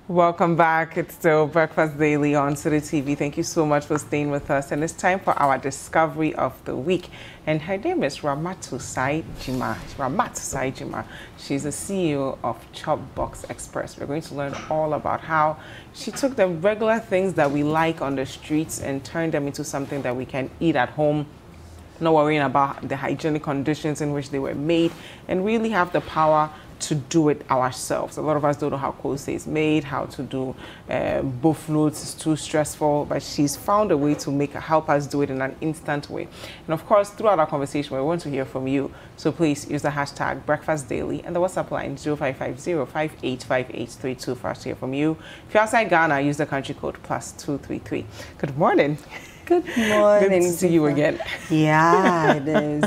Welcome back. It's still Breakfast Daily on City TV. Thank you so much for staying with us. And it's time for our discovery of the week. And her name is Rahmat Tsotsoo Sai Jimah. Rahmat Tsotsoo Sai Jimah. She's the CEO of Chopbox Express. We're going to learn all about how she took the regular things that we like on the streets and turned them into something that we can eat at home, not worrying about the hygienic conditions in which they were made, and really have the power to do it ourselves. A lot of us don't know how kose is made, how to do buff loads. It's too stressful, but she's found a way to help us do it in an instant way. And of course, throughout our conversation, we want to hear from you. So please use the hashtag Breakfast Daily and the WhatsApp line 0550-585832 for us to hear from you. If you're outside Ghana, use the country code +233. Good morning. Good morning. Good to see you again. Yeah, it is.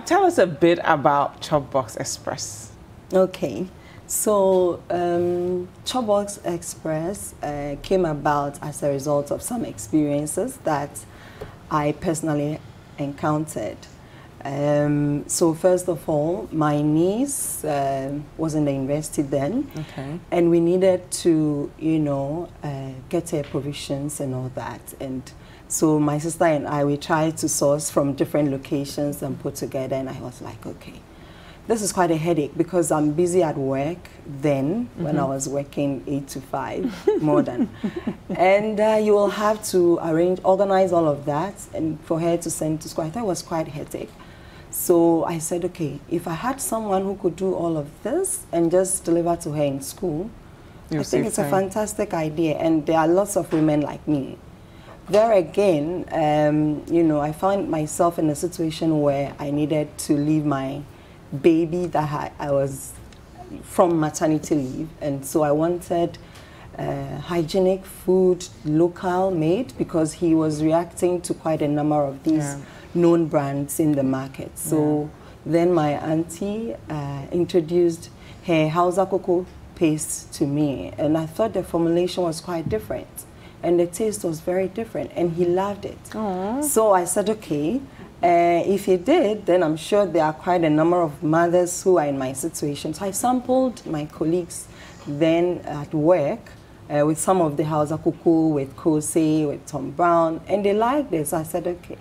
Tell us a bit about Chopbox Express. Okay, so Chopbox Express came about as a result of some experiences that I personally encountered. So first of all, my niece was in the university then, okay, and we needed to, get her provisions and all that. And so my sister and I, we tried to source from different locations and put together, and I was like, okay, this is quite a headache because I'm busy at work then, when I was working 8 to 5, more than. And you will have to organize all of that, and for her to send to school. I thought it was quite hectic. So I said, okay, if I had someone who could do all of this and just deliver to her in school, I think it's a fantastic idea. And there are lots of women like me. There again, I found myself in a situation where I needed to leave my baby that I was from maternity leave. And so I wanted hygienic food, local made, because he was reacting to quite a number of these known brands in the market. So then my auntie introduced her Hausa cocoa paste to me, and I thought the formulation was quite different and the taste was very different, and he loved it. Aww. So I said, okay, if he did, then I'm sure there are quite a number of mothers who are in my situation. So I sampled my colleagues then at work with some of the Hausa cocoa, with kose, with Tom Brown, and they liked this. So I said, okay,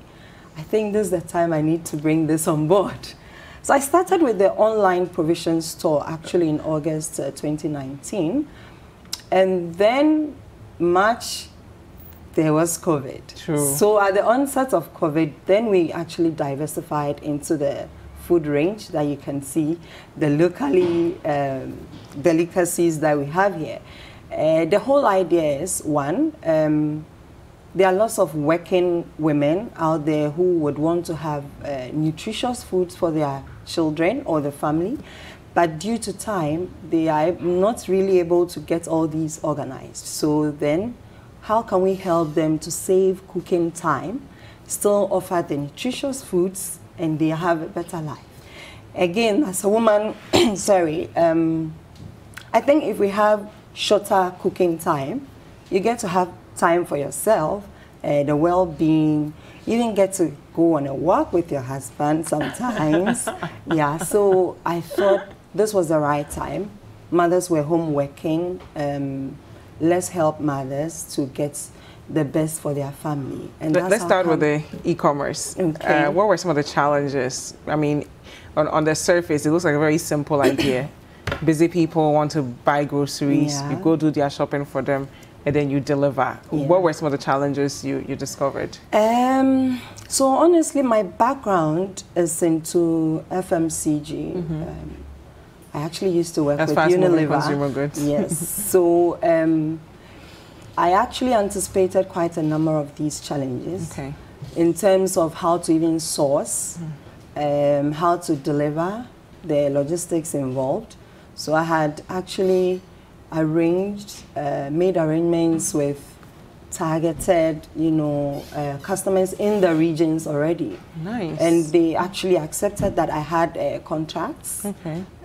I think this is the time I need to bring this on board. So I started with the online provision store actually in August 2019. And then March, there was COVID. True. So at the onset of COVID, then we actually diversified into the food range that you can see, the locally delicacies that we have here. The whole idea is, one, there are lots of working women out there who would want to have nutritious foods for their children or the family, but due to time, they are not really able to get all these organized. So then, how can we help them to save cooking time, still offer the nutritious foods, and they have a better life? Again, as a woman, sorry, I think if we have shorter cooking time, you get to have time for yourself, the well-being, even get to go on a walk with your husband sometimes. Yeah, so I thought this was the right time. Mothers were home working. Let's help mothers to get the best for their family. And let's start with the e-commerce. Okay. What were some of the challenges? I mean, on the surface, it looks like a very simple idea. Busy people want to buy groceries, you go do their shopping for them, and then you deliver. What were some of the challenges you discovered? So honestly, my background is into FMCG. I actually used to work with Unilever. Consumer goods. Yes. So I actually anticipated quite a number of these challenges in terms of how to even source, how to deliver, the logistics involved. So I had actually made arrangements with targeted, customers in the regions already. Nice. And they actually accepted that I had contracts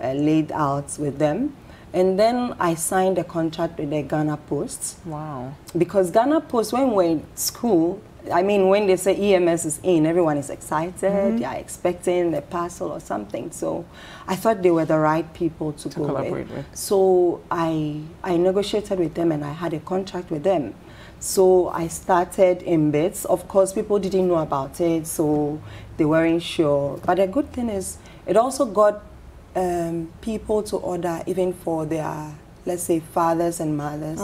laid out with them. And then I signed a contract with the Ghana Post. Wow. Because Ghana Post, when we were in school, I mean, when they say EMS is in, everyone is excited. They are expecting a parcel or something. So I thought they were the right people to go collaborate with. So I negotiated with them and I had a contract with them. So I started in bits. Of course, people didn't know about it, so they weren't sure. But the good thing is, it also got people to order even for their, let's say, fathers and mothers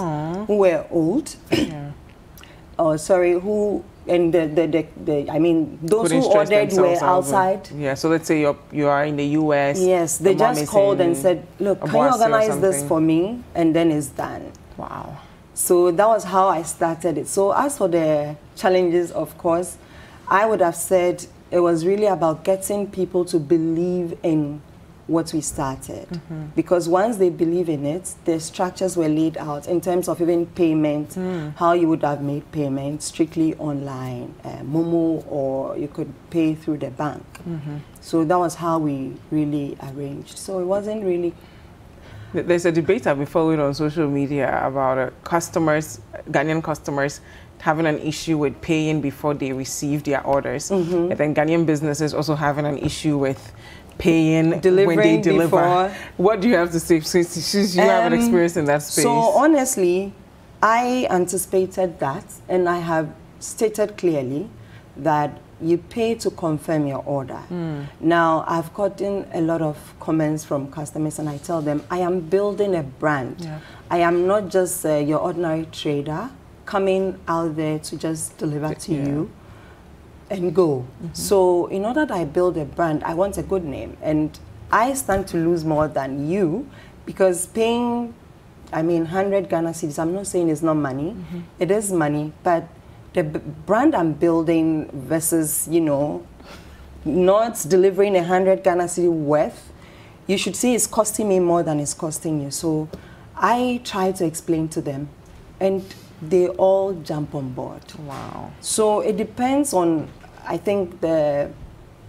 who were old. Oh, sorry, who, and I mean, those who ordered were outside. Yeah, so let's say you are in the US. Yes, they just called and said, look, can you organize this for me? And then it's done. Wow. So that was how I started it. So as for the challenges, of course, I would have said it was really about getting people to believe in what we started. Because once they believe in it, the structures were laid out in terms of even payment, how you would have made payment strictly online, Momo, or you could pay through the bank. So that was how we really arranged. So it wasn't really... There's a debate I've been following on social media about customers, Ghanaian customers, having an issue with paying before they receive their orders. And then Ghanaian businesses also having an issue with paying when they deliver. Before. What do you have to say since you have an experience in that space? So honestly, I anticipated that, and I have stated clearly that you pay to confirm your order. Now, I've gotten a lot of comments from customers, and I tell them, I am building a brand. I am not just your ordinary trader coming out there to just deliver to you and go. So in order that I build a brand, I want a good name. And I stand to lose more than you, because paying, I mean, 100 Ghana cedis, I'm not saying it's not money. It is money, but the brand I'm building versus, you know, not delivering 100 Ghana cedi worth, you should see it's costing me more than it's costing you. So I try to explain to them, and they all jump on board. Wow. So it depends on, I think, the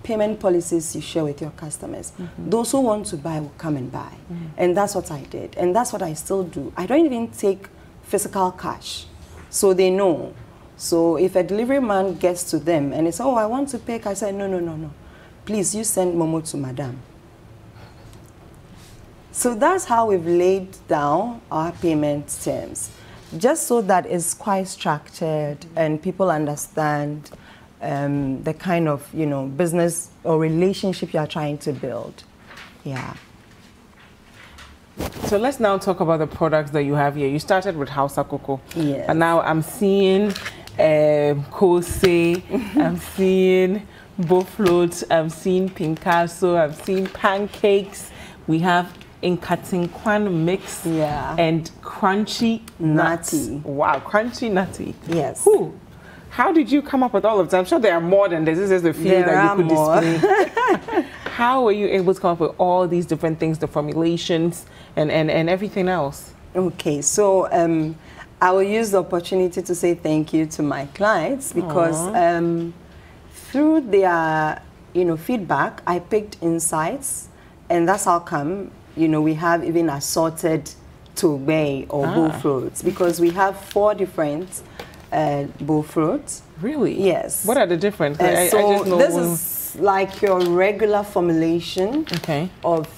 payment policies you share with your customers. Those who want to buy will come and buy. And that's what I did. And that's what I still do. I don't even take physical cash. So they know. So if a delivery man gets to them and they say, oh, I want to pay, I say, no, no, no, no. Please, you send Momo to Madam. So that's how we've laid down our payment terms, just so that it's quite structured and people understand the kind of, you know, business or relationship you are trying to build. Yeah. So let's now talk about the products that you have here. You started with Hausa Cocoa. Yes. And now I'm seeing Kose, I'm seeing Bofloat, I'm seeing Picasso, I'm seeing pancakes. We have Nkatinkwan mix and crunchy nuts. Wow, crunchy nutty. Yes. Whew. How did you come up with all of them? I'm sure there are more than this. This is the few that you could display. How were you able to come up with all these different things, the formulations and everything else? Okay, so I will use the opportunity to say thank you to my clients, because through their, you know, feedback, I picked insights, and that's how come, you know, we have even assorted tobe or bull fruits, because we have 4 different bull fruits. Really? Yes. What are the different? So I just know this is like your regular formulation of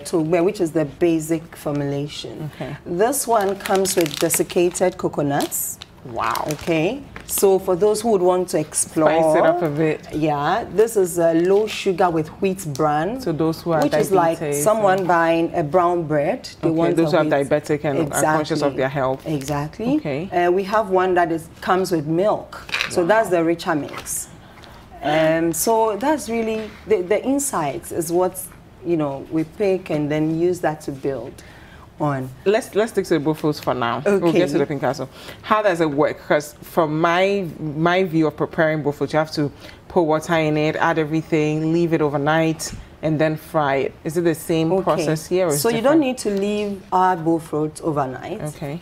tobe, which is the basic formulation. This one comes with desiccated coconuts. Wow. Okay. So for those who would want to explore, spice it up a bit. Yeah, this is a low sugar with wheat bran. So those who are which is like someone buying a brown bread. They want those who are diabetic and are conscious of their health. Exactly. Okay. We have one that comes with milk. So that's the richer mix. So that's really the insights is what, you know, we pick and then use that to build on. Let's stick to the buffaloes for now. Okay. We'll get to the Picasso. How does it work? Because from my view of preparing buffalo, you have to put water in it, add everything, leave it overnight, and then fry it. Is it the same process here? Or so you don't need to leave our buffalo overnight. Okay.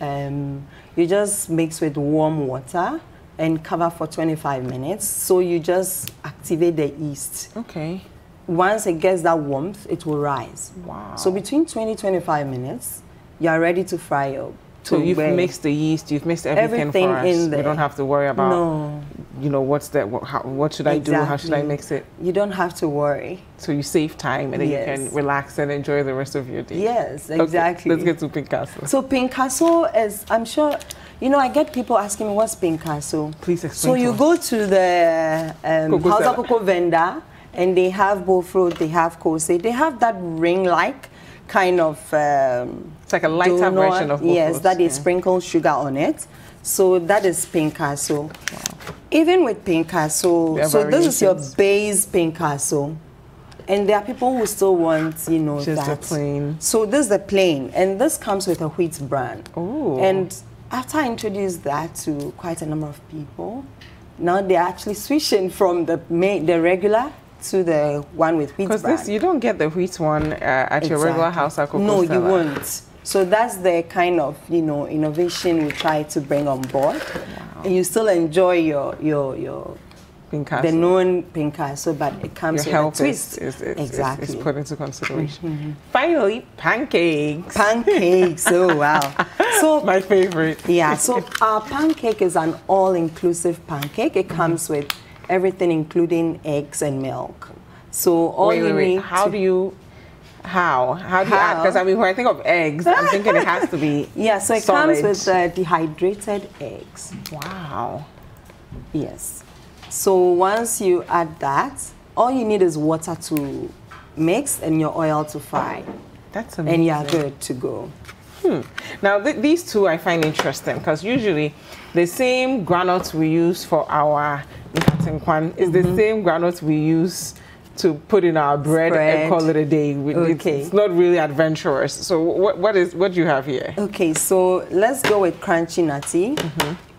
You just mix with warm water and cover for 25 minutes. So you just activate the yeast. Okay. Once it gets that warmth, it will rise. Wow. So between 20-25 minutes, you are ready to fry up. So you've mixed the yeast, you've mixed everything for us. In there. We don't have to worry about you know, what's that? What should I do? How should I mix it? You don't have to worry. So you save time and then you can relax and enjoy the rest of your day. Yes, exactly. Okay, let's get to Pinkasso. So Pinkasso is, I'm sure, you know, I get people asking me, what's Pinkasso? Please explain. So you go to the Hausa Cocoa vendor and they have bullfruit, they have kose, they have that ring-like kind of it's like a lighter version of bullfruit. Yes, that they sprinkle sugar on it. So that is Pinkasso. Wow. Even with Pinkasso, so this is your base Pinkasso. And there are people who still want, you know, just the plain. So this is the plain, and this comes with a wheat bran. Ooh. And after I introduced that to quite a number of people, now they're actually switching from the regular to the one with wheat bran. Because you don't get the wheat one at your regular house at Cocoa No, Stella. you won't. So that's the kind of, you know, innovation we try to bring on board. Wow. And you still enjoy your Pinkasso. the known Pinkasso, but it comes with a twist. Exactly. Is put into consideration. Finally, pancakes. Pancakes, oh wow. So my favorite. Yeah, so our pancake is an all-inclusive pancake. It comes with everything, including eggs and milk. So all you need. How do you add? Because I mean, when I think of eggs, I'm thinking it has to be so it solid. comes with dehydrated eggs. Wow. Yes. So once you add that, all you need is water to mix and your oil to fry. That's amazing. And you're good to go. Now these two I find interesting because usually the same granules we use for our nkatinkwan is the same granules we use to put in our bread and call it a day. It's not really adventurous. So what do you have here? Okay, so let's go with crunchy nutty.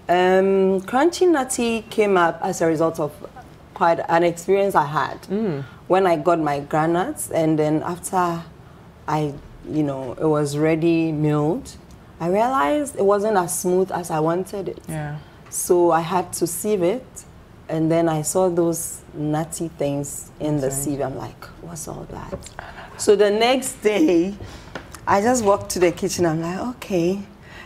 Crunchy nutty came up as a result of quite an experience I had when I got my granules, and then after it was ready milled, I realized it wasn't as smooth as I wanted it. Yeah. So I had to sieve it, and then I saw those nutty things in the sieve. I'm like, what's all that? So the next day, I just walked to the kitchen. I'm like, okay,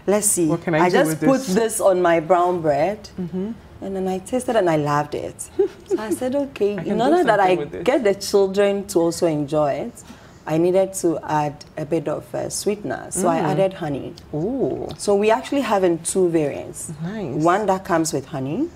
let's see. What can I do just with put this on my brown bread, and then I tasted it and I loved it. So I said, okay, in order that I get the children to also enjoy it, I needed to add a bit of sweetener. So I added honey. Ooh. So we actually have in two variants. Nice. One that comes with honey,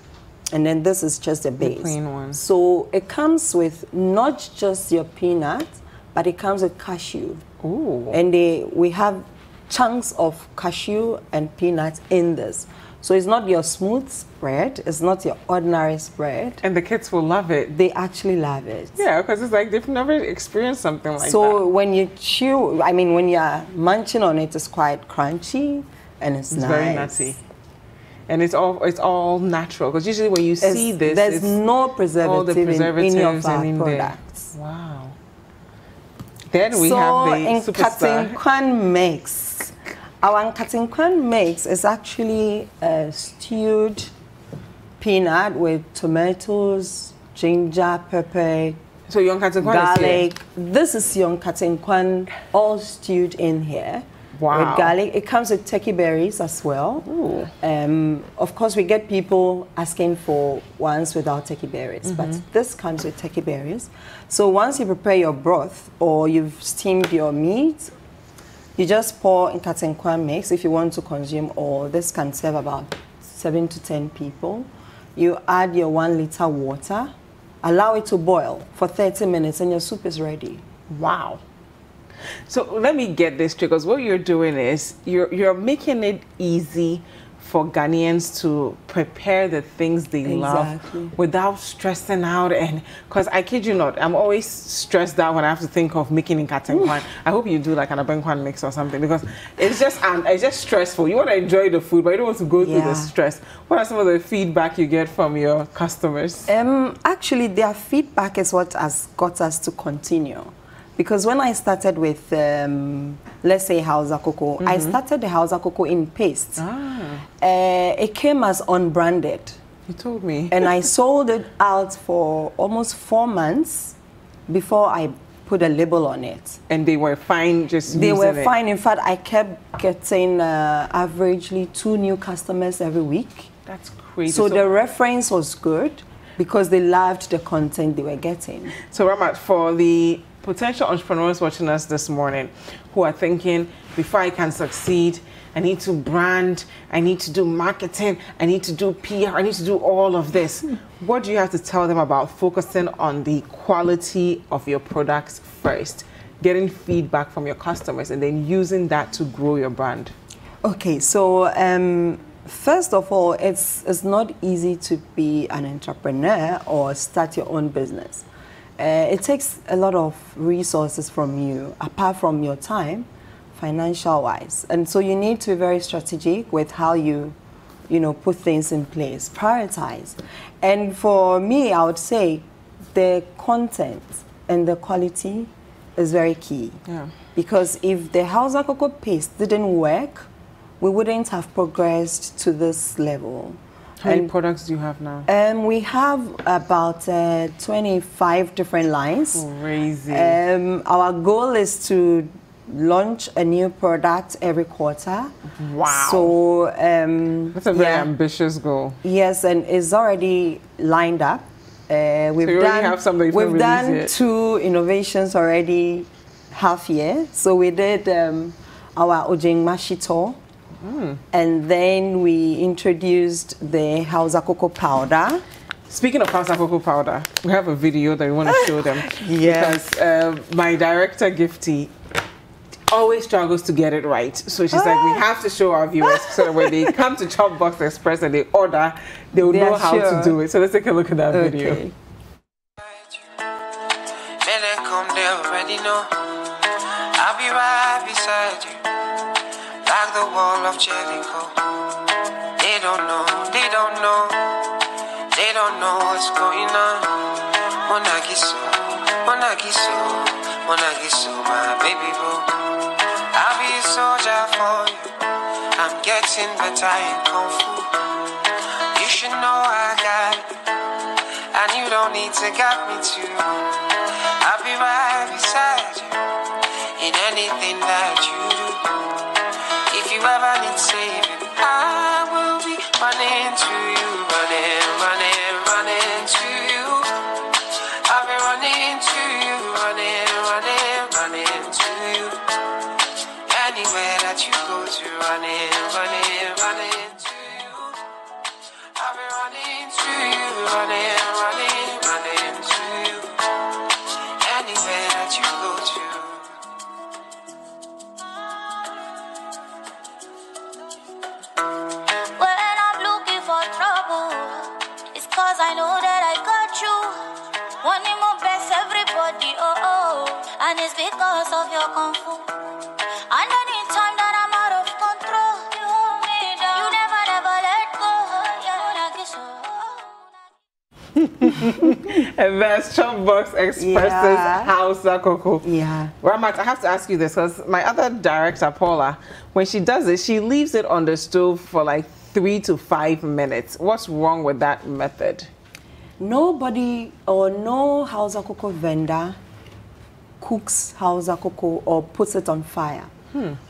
and then this is just a base. The plain one. So it comes with not just your peanut, but it comes with cashew. Ooh. And we have chunks of cashew and peanuts in this. So it's not your smooth spread, it's not your ordinary spread. And the kids will love it. They actually love it. Yeah, because it's like they've never experienced something like that. So when you chew, I mean, when you're munching on it, it's quite crunchy and it's nice. Very nutty. And it's all natural, because usually when you see this, there's no preservative in any of our products. Wow. Then we have the superstar. Nkatinkwan mix. Our Nkatinkwan mix is actually a stewed peanut with tomatoes, ginger, pepper, so your Nkatinkwan garlic. is here. This is your Nkatinkwan all stewed in here. Wow. With garlic. It comes with turkey berries as well. Ooh. Of course, we get people asking for ones without turkey berries, but this comes with turkey berries. So once you prepare your broth or you've steamed your meat, you just pour Nkatinkwan mix if you want to consume all. This can serve about 7 to 10 people. You add your 1 liter water, allow it to boil for 30 minutes, and your soup is ready. Wow. So let me get this straight, because what you're doing is you're making it easy for Ghanaians to prepare the things they love without stressing out. And because I kid you not, I'm always stressed out when I have to think of making Nkatinkwan. I hope you do like an Abenkwan mix or something, because it's just stressful. You want to enjoy the food, but you don't want to go through the stress. What are some of the feedback you get from your customers? Actually, their feedback is what has got us to continue. Because when I started with, let's say, Hausa Cocoa, I started the Hausa Cocoa in paste. It came as unbranded. You told me. And I sold it out for almost 4 months before I put a label on it. And they were fine just They using were fine. In fact, I kept getting averagely 2 new customers every week. That's crazy. So the reference was good because they loved the content they were getting. So Rahmat, for the potential entrepreneurs watching us this morning who are thinking, before I can succeed, I need to brand, I need to do marketing, I need to do PR, I need to do all of this. What do you have to tell them about focusing on the quality of your products first, getting feedback from your customers, and then using that to grow your brand? Okay, so first of all, it's not easy to be an entrepreneur or start your own business. It takes a lot of resources from you, apart from your time, financial-wise. And so you need to be very strategic with how you put things in place, prioritize. And for me, I would say the content and the quality is very key. Yeah. Because if the Hausa cocoa paste didn't work, we wouldn't have progressed to this level. How many products do you have now? We have about 25 different lines. Crazy. Our goal is to launch a new product every quarter. Wow. So that's a very ambitious goal. Yes, and it's already lined up. We've done 2 innovations already half year. So we did our Ojing Mashito. And then we introduced the Hausa cocoa powder. Speaking of Hausa cocoa powder, we have a video that we want to show them. Yes. Because my director, Gifty, always struggles to get it right. So she's like, we have to show our viewers so that when they come to Chopbox Express and they order, they will know how to do it. So let's take a look at that video. I'll be right beside you, like the wall of Jericho. They don't know what's going on. Monagiso, my baby boo. I'll be a soldier for you. I'm getting better in Kung Fu. You should know I got it, and you don't need to guide me too. I'll be right beside you in anything that you do. If you ever need saving, I will be running to you, running to you. I'll be running to you, running to you. Anywhere that you go to, running to you. I'll be running to you, running to you. Anywhere that you go to. Cause I know that I got you. Wanting my best, everybody, and it's because of your Kung Fu. And anytime that I'm out of control, you hold me down. You never let go. And that's Chopbox Express's Hausa cocoa. Yeah. Rahmat, I have to ask you this because my other director, Paula, when she does it, she leaves it on the stove for like 3 to 5 minutes. What's wrong with that method? Nobody or no Hausa cocoa vendor cooks Hausa cocoa or puts it on fire.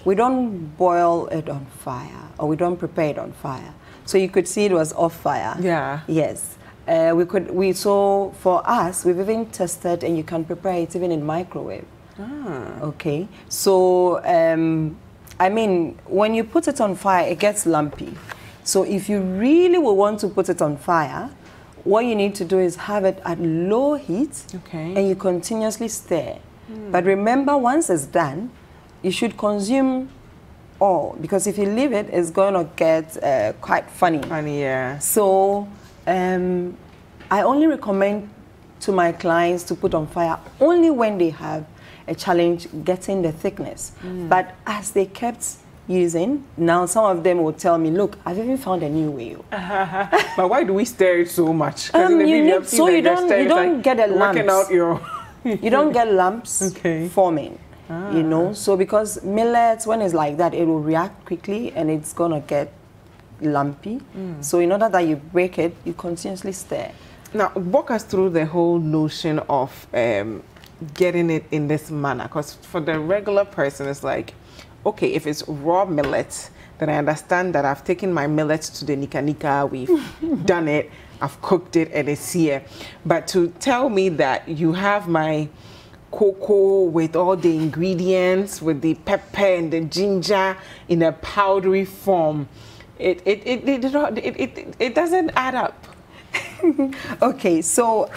We don't boil it on fire or we don't prepare it on fire. So you could see it was off fire. Yeah. Yes. So for us, we've even tested and you can prepare it even in microwave. Okay. So, I mean, when you put it on fire, it gets lumpy. So if you really will want to put it on fire, what you need to do is have it at low heat, and you continuously stir. But remember, once it's done, you should consume all, because if you leave it, it's going to get quite funny. Funny, yeah. So I only recommend to my clients to put on fire only when they have a challenge getting the thickness. But as they kept using, now some of them will tell me, look, I've even found a new way. But why do we stir it so much? So you don't get a lumps. Working out your you don't get lumps forming. You know, so because millets, when it's like that, it will react quickly and it's gonna get lumpy. So in order that you break it, you continuously stir. Now, walk us through the whole notion of getting it in this manner, because for the regular person, it's like, okay, if it's raw millet, then I understand that I've taken my millet to the nika, we've done it, I've cooked it, and it's here. But to tell me that you have my cocoa with all the ingredients, with the pepper and the ginger in a powdery form, it doesn't add up. Okay, so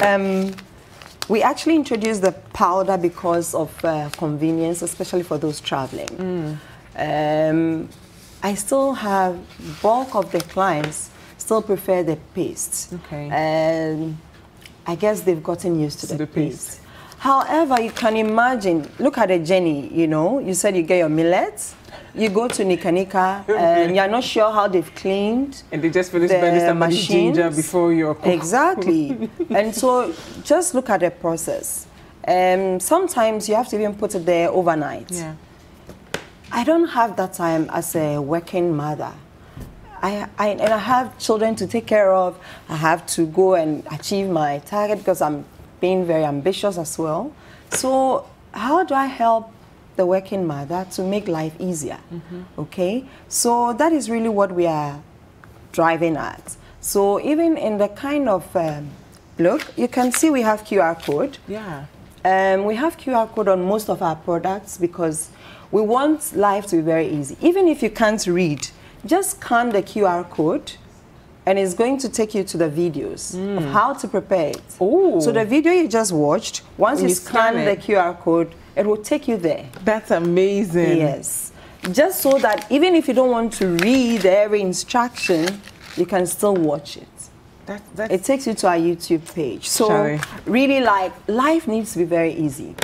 we actually introduced the powder because of convenience, especially for those traveling. I still have bulk of the clients still prefer the paste. Okay. I guess they've gotten used to the paste. However, you can imagine, look at the journey, you know, you said you get your millet, you go to Nika, and you're not sure how they've cleaned. And they just finished burning somebody's ginger before you're cooked. Exactly. And so just look at the process. Sometimes you have to even put it there overnight. Yeah. I don't have that time as a working mother. And I have children to take care of. I have to go and achieve my target because I'm being very ambitious as well. So how do I help the working mother to make life easier? Okay, so that is really what we are driving at. So even in the kind of look, you can see we have QR code. Yeah. We have QR code on most of our products because we want life to be very easy. Even if you can't read, just scan the QR code and it's going to take you to the videos of how to prepare it. Ooh. So the video you just watched, once you scan the QR code, it will take you there. That's amazing. Yes. Just so that even if you don't want to read every instruction, you can still watch it. It takes you to our YouTube page. So really, like, life needs to be very easy.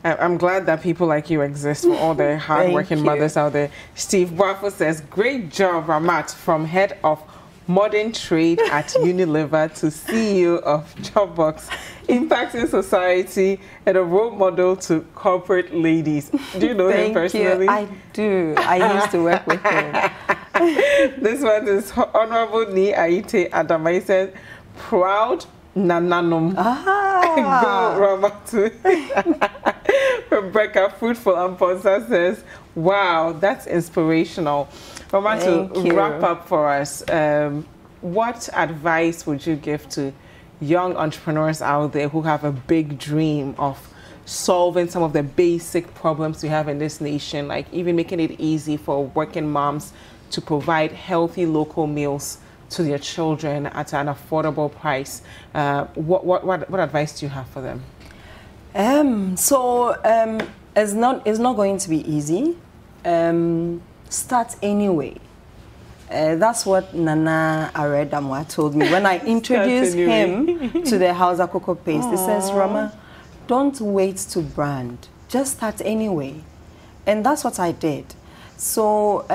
I'm glad that people like you exist for all the hard-working mothers out there. Steve Boafo says, great job, Rahmat, from head of modern trade at Unilever to CEO of Chopbox, impacting society and a role model to corporate ladies. Do you know him personally? I do. I used to work with him. This one is Honorable Ni Aite Adamai says, proud Nananum. Go, Rahmat. Rebecca Fruitful Amponsa says, wow, that's inspirational. Rahmat, to wrap up for us, what advice would you give to young entrepreneurs out there who have a big dream of solving some of the basic problems we have in this nation, like even making it easy for working moms to provide healthy local meals to their children at an affordable price? What advice do you have for them? It's not going to be easy. Start anyway. That's what Nana Aredamwa told me when I introduced him to the Hausa Cocoa Paste. He says, Rama, don't wait to brand. Just start anyway. And that's what I did. So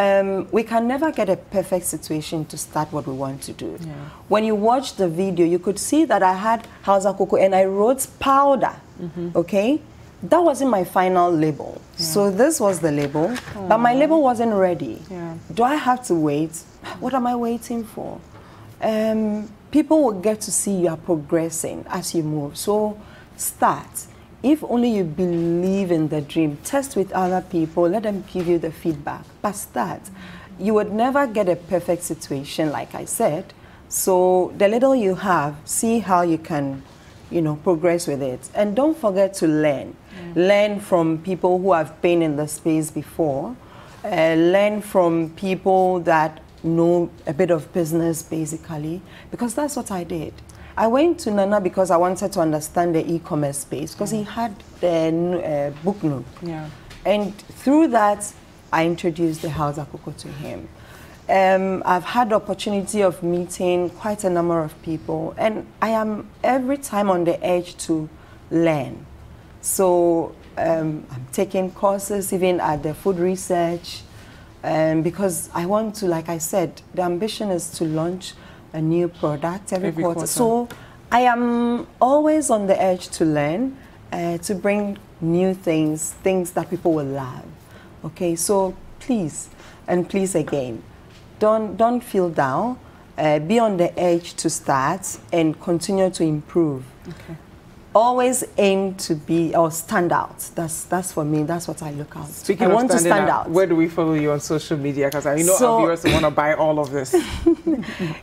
we can never get a perfect situation to start what we want to do. Yeah. When you watch the video, you could see that I had Hausa Cocoa and I wrote powder, okay? That wasn't my final label. Yeah. So this was the label, but my label wasn't ready. Yeah. Do I have to wait? What am I waiting for? People will get to see you are progressing as you move. So start. If only you believe in the dream, test with other people, let them give you the feedback, but start. You would never get a perfect situation, like I said. So the little you have, see how you can, you know, progress with it. And don't forget to learn. Learn from people who have been in the space before. Learn from people that know a bit of business, basically, because that's what I did. I went to Nana because I wanted to understand the e-commerce space, because he had the book note. Yeah. And through that, I introduced the Hausa Cocoa to him. I've had the opportunity of meeting quite a number of people, and I am every time on the edge to learn. So I'm taking courses even at the food research, because I want to, like I said, the ambition is to launch a new product every quarter. So I am always on the edge to learn, to bring new things that people will love. Okay, so please, and please again, don't feel down. Be on the edge to start and continue to improve. Okay. always aim to be or stand out. That's for me. That's what I look out. Speaking I of want to stand out. where do we follow you on social media? Because I know our viewers want to buy all of this.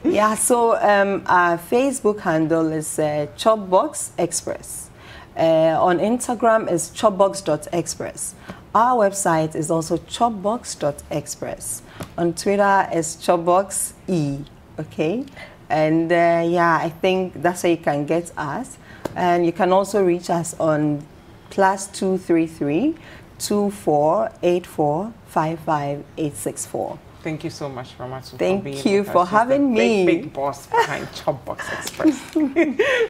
Yeah, so our Facebook handle is Chopbox Express. On Instagram is chopbox.express. Our website is also chopbox.express. On Twitter is chopboxe. Okay, and yeah, I think that's how you can get us. And you can also reach us on +233 2484 55864. Thank you so much, Rahmat. Thank you for having me. Big boss behind Chopbox Express.